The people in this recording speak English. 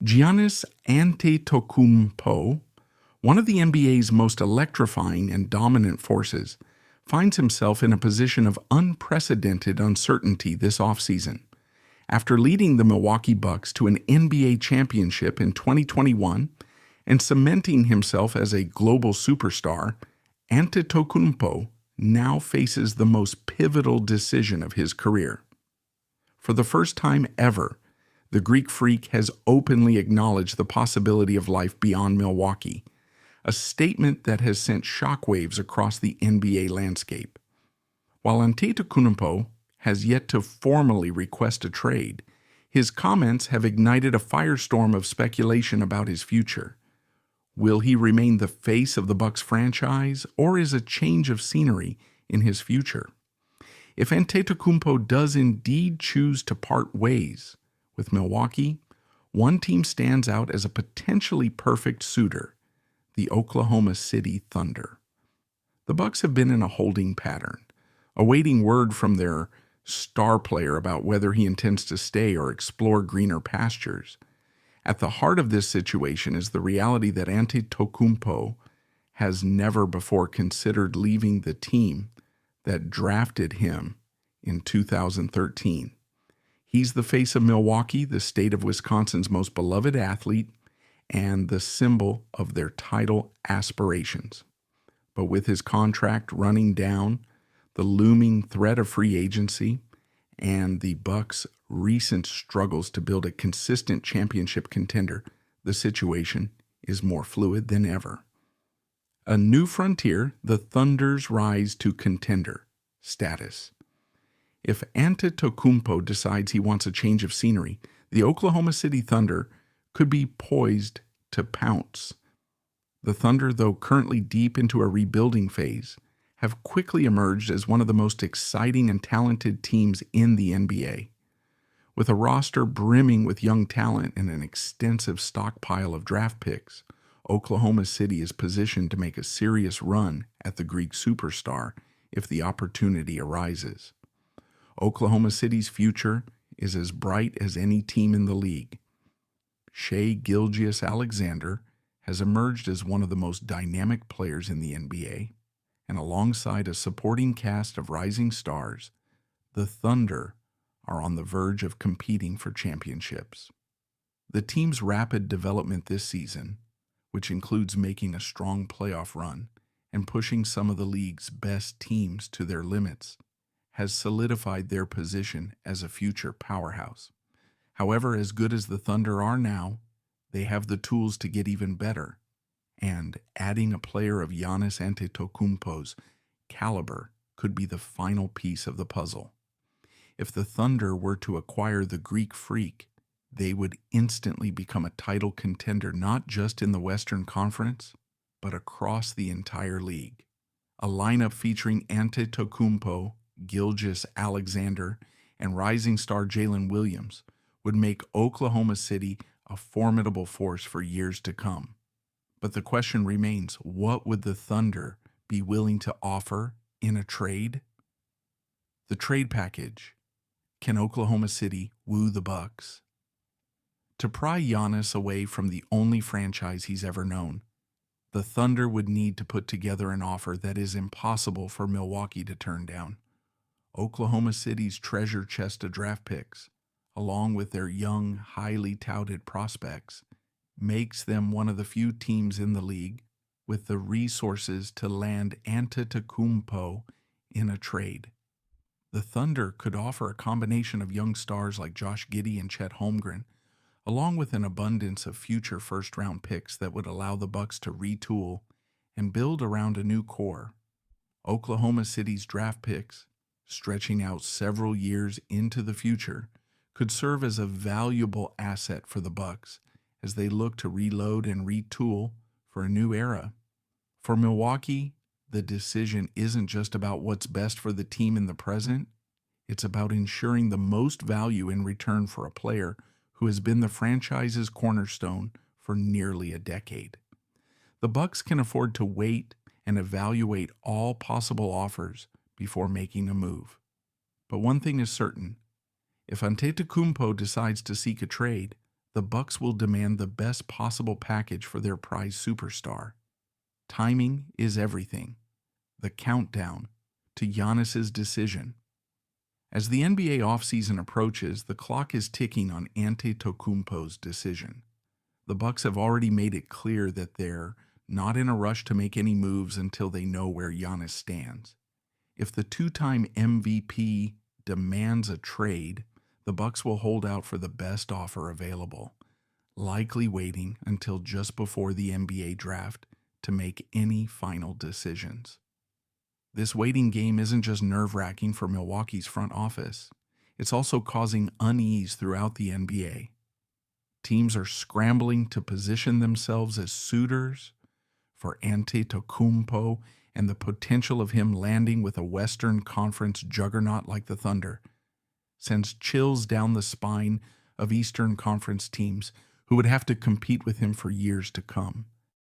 Giannis Antetokounmpo, one of the NBA's most electrifying and dominant forces, finds himself in a position of unprecedented uncertainty this offseason. After leading the Milwaukee Bucks to an NBA championship in 2021 and cementing himself as a global superstar, Antetokounmpo now faces the most pivotal decision of his career. For the first time ever, the Greek Freak has openly acknowledged the possibility of life beyond Milwaukee, a statement that has sent shockwaves across the NBA landscape. While Antetokounmpo has yet to formally request a trade, his comments have ignited a firestorm of speculation about his future. Will he remain the face of the Bucks franchise, or is a change of scenery in his future? If Antetokounmpo does indeed choose to part ways with Milwaukee, one team stands out as a potentially perfect suitor: the Oklahoma City Thunder. The Bucks have been in a holding pattern, awaiting word from their star player about whether he intends to stay or explore greener pastures. At the heart of this situation is the reality that Antetokounmpo has never before considered leaving the team that drafted him in 2013. He's the face of Milwaukee, the state of Wisconsin's most beloved athlete, and the symbol of their title aspirations. But with his contract running down, the looming threat of free agency, and the Bucks' recent struggles to build a consistent championship contender, the situation is more fluid than ever. A new frontier, the Thunder's rise to contender status. If Antetokounmpo decides he wants a change of scenery, the Oklahoma City Thunder could be poised to pounce. The Thunder, though currently deep into a rebuilding phase, have quickly emerged as one of the most exciting and talented teams in the NBA. With a roster brimming with young talent and an extensive stockpile of draft picks, Oklahoma City is positioned to make a serious run at the Greek superstar if the opportunity arises. Oklahoma City's future is as bright as any team in the league. Shai Gilgeous-Alexander has emerged as one of the most dynamic players in the NBA, and alongside a supporting cast of rising stars, the Thunder are on the verge of competing for championships. The team's rapid development this season, which includes making a strong playoff run and pushing some of the league's best teams to their limits, has solidified their position as a future powerhouse. However, as good as the Thunder are now, they have the tools to get even better, and adding a player of Giannis Antetokounmpo's caliber could be the final piece of the puzzle. If the Thunder were to acquire the Greek Freak, they would instantly become a title contender not just in the Western Conference, but across the entire league. A lineup featuring Antetokounmpo, Gilgeous-Alexander, and rising star Jalen Williams would make Oklahoma City a formidable force for years to come. But the question remains, what would the Thunder be willing to offer in a trade? The trade package. Can Oklahoma City woo the Bucks? To pry Giannis away from the only franchise he's ever known, the Thunder would need to put together an offer that is impossible for Milwaukee to turn down. Oklahoma City's treasure chest of draft picks, along with their young, highly touted prospects, makes them one of the few teams in the league with the resources to land Antetokounmpo in a trade. The Thunder could offer a combination of young stars like Josh Giddey and Chet Holmgren, along with an abundance of future first-round picks that would allow the Bucks to retool and build around a new core. Oklahoma City's draft picks, stretching out several years into the future, could serve as a valuable asset for the Bucks as they look to reload and retool for a new era. For Milwaukee, the decision isn't just about what's best for the team in the present, it's about ensuring the most value in return for a player who has been the franchise's cornerstone for nearly a decade. The Bucks can afford to wait and evaluate all possible offers before making a move. But one thing is certain: if Antetokounmpo decides to seek a trade, the Bucks will demand the best possible package for their prized superstar. Timing is everything. The countdown to Giannis's decision. As the NBA offseason approaches, the clock is ticking on Antetokounmpo's decision. The Bucks have already made it clear that they're not in a rush to make any moves until they know where Giannis stands. If the two-time MVP demands a trade, the Bucks will hold out for the best offer available, likely waiting until just before the NBA draft to make any final decisions. This waiting game isn't just nerve-wracking for Milwaukee's front office. It's also causing unease throughout the NBA. Teams are scrambling to position themselves as suitors for Antetokounmpo, and the potential of him landing with a Western Conference juggernaut like the Thunder sends chills down the spine of Eastern Conference teams who would have to compete with him for years to come.